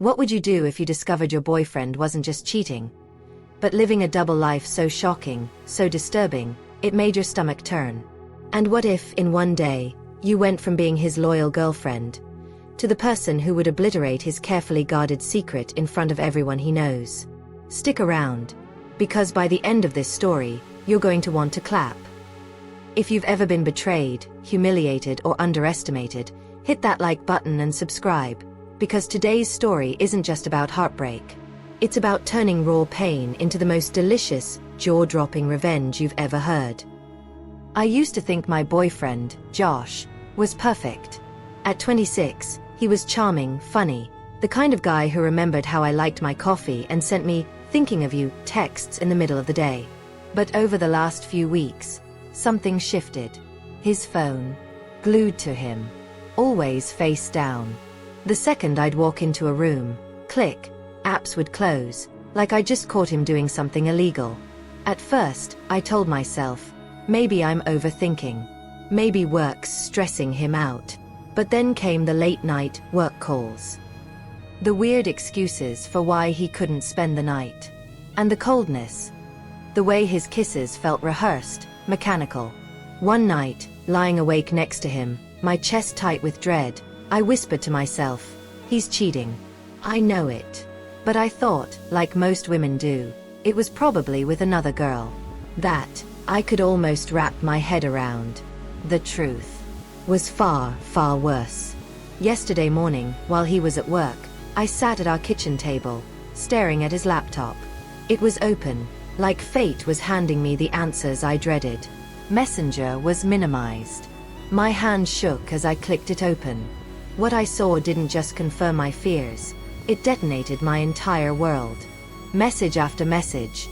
What would you do if you discovered your boyfriend wasn't just cheating, but living a double life so shocking, so disturbing, it made your stomach turn? And what if, in one day, you went from being his loyal girlfriend to the person who would obliterate his carefully guarded secret in front of everyone he knows? Stick around, because by the end of this story, you're going to want to clap. If you've ever been betrayed, humiliated, or underestimated, hit that like button and subscribe, because today's story isn't just about heartbreak. It's about turning raw pain into the most delicious, jaw-dropping revenge you've ever heard. I used to think my boyfriend, Josh, was perfect. At 26, he was charming, funny, the kind of guy who remembered how I liked my coffee and sent me "thinking of you" texts in the middle of the day. But over the last few weeks, something shifted. His phone, glued to him, always face down. The second I'd walk into a room, click, apps would close, like I just caught him doing something illegal. At first, I told myself, maybe I'm overthinking. Maybe work's stressing him out. But then came the late-night work calls. The weird excuses for why he couldn't spend the night. And the coldness. The way his kisses felt rehearsed, mechanical. One night, lying awake next to him, my chest tight with dread, I whispered to myself, he's cheating. I know it. But I thought, like most women do, it was probably with another girl. That, I could almost wrap my head around. The truth was far, far worse. Yesterday morning, while he was at work, I sat at our kitchen table, staring at his laptop. It was open, like fate was handing me the answers I dreaded. Messenger was minimized. My hand shook as I clicked it open. What I saw didn't just confirm my fears, it detonated my entire world. Message after message.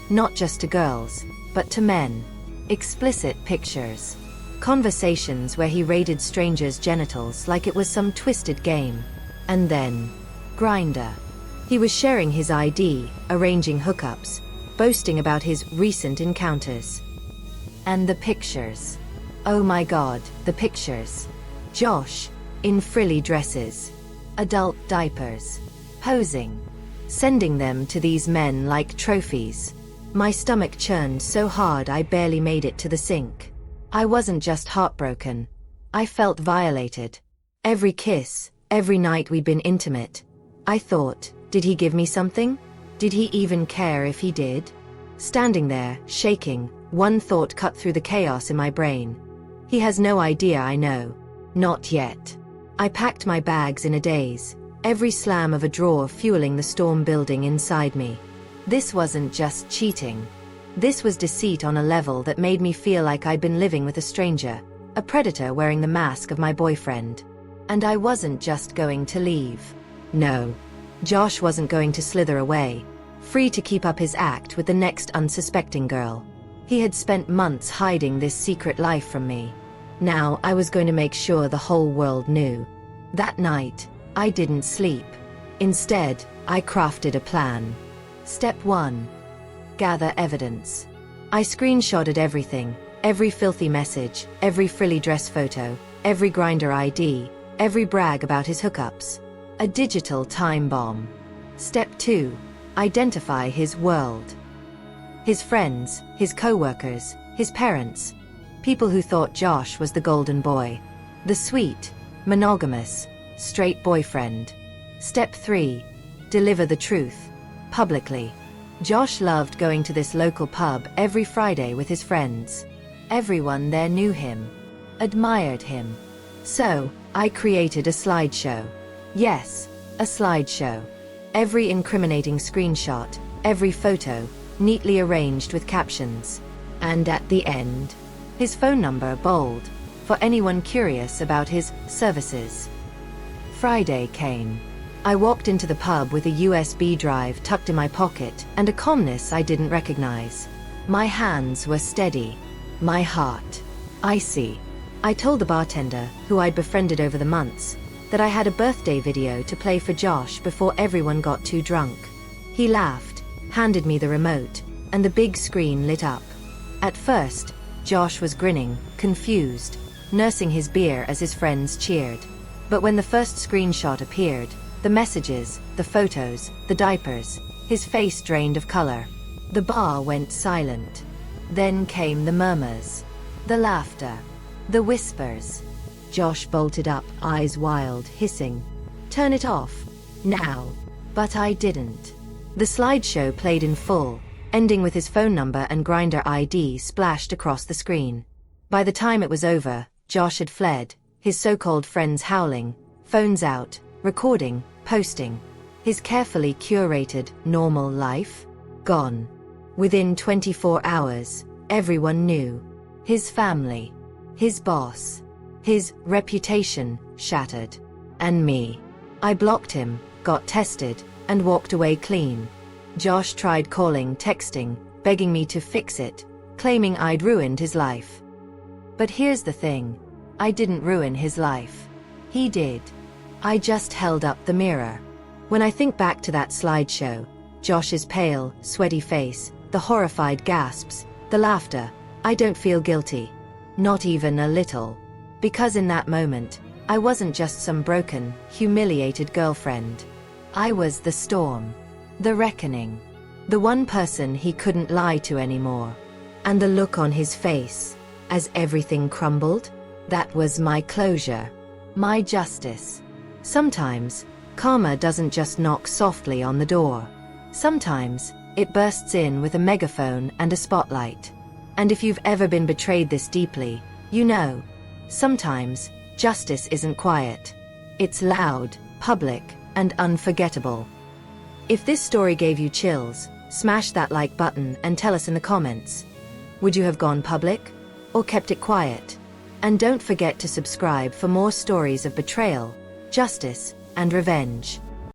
Not just to girls, but to men. Explicit pictures. Conversations where he raided strangers' genitals like it was some twisted game. And then, Grindr. He was sharing his ID, arranging hookups, boasting about his recent encounters. And the pictures. Oh my God, the pictures. Josh, in frilly dresses, adult diapers, posing, sending them to these men like trophies. My stomach churned so hard I barely made it to the sink. I wasn't just heartbroken. I felt violated. Every kiss, every night we'd been intimate. I thought, did he give me something? Did he even care if he did? Standing there, shaking, one thought cut through the chaos in my brain. He has no idea I know. Not yet. I packed my bags in a daze, every slam of a drawer fueling the storm building inside me. This wasn't just cheating. This was deceit on a level that made me feel like I'd been living with a stranger, a predator wearing the mask of my boyfriend. And I wasn't just going to leave. No. Josh wasn't going to slither away, free to keep up his act with the next unsuspecting girl. He had spent months hiding this secret life from me. Now I was going to make sure the whole world knew. That night, I didn't sleep. Instead, I crafted a plan. Step 1. Gather evidence. I screenshotted everything, every filthy message, every frilly dress photo, every Grindr ID, every brag about his hookups. A digital time bomb. Step 2. Identify his world. His friends, his co-workers, his parents. People who thought Josh was the golden boy. The sweet, monogamous, straight boyfriend. Step 3. Deliver the truth. Publicly. Josh loved going to this local pub every Friday with his friends. Everyone there knew him, admired him. So, I created a slideshow. Yes, a slideshow. Every incriminating screenshot, every photo, neatly arranged with captions. And at the end, his phone number bold, for anyone curious about his services. Friday came. I walked into the pub with a USB drive tucked in my pocket and a calmness I didn't recognize. My hands were steady. My heart icy. I told the bartender, who I'd befriended over the months, that I had a birthday video to play for Josh before everyone got too drunk. He laughed, handed me the remote, and the big screen lit up. At first, Josh was grinning, confused, nursing his beer as his friends cheered. But when the first screenshot appeared, The messages, the photos, the diapers. His face drained of color. The bar went silent. Then came the murmurs. The laughter. The whispers. Josh bolted up, eyes wild, hissing. "Turn it off. Now." But I didn't. The slideshow played in full, ending with his phone number and Grindr ID splashed across the screen. By the time it was over, Josh had fled, his so-called friends howling, phones out, recording, posting. His carefully curated, normal life? Gone. Within 24 hours, everyone knew. His family. His boss. His reputation shattered. And me. I blocked him, got tested, and walked away clean. Josh tried calling, texting, begging me to fix it, claiming I'd ruined his life. But here's the thing. I didn't ruin his life. He did. I just held up the mirror. When I think back to that slideshow, Josh's pale, sweaty face, the horrified gasps, the laughter, I don't feel guilty. Not even a little. Because in that moment, I wasn't just some broken, humiliated girlfriend. I was the storm. The reckoning. The one person he couldn't lie to anymore. And the look on his face, as everything crumbled, that was my closure. My justice. Sometimes, karma doesn't just knock softly on the door. Sometimes, it bursts in with a megaphone and a spotlight. And if you've ever been betrayed this deeply, you know. Sometimes, justice isn't quiet. It's loud, public, and unforgettable. If this story gave you chills, smash that like button and tell us in the comments. Would you have gone public? Or kept it quiet? And don't forget to subscribe for more stories of betrayal, justice, and revenge.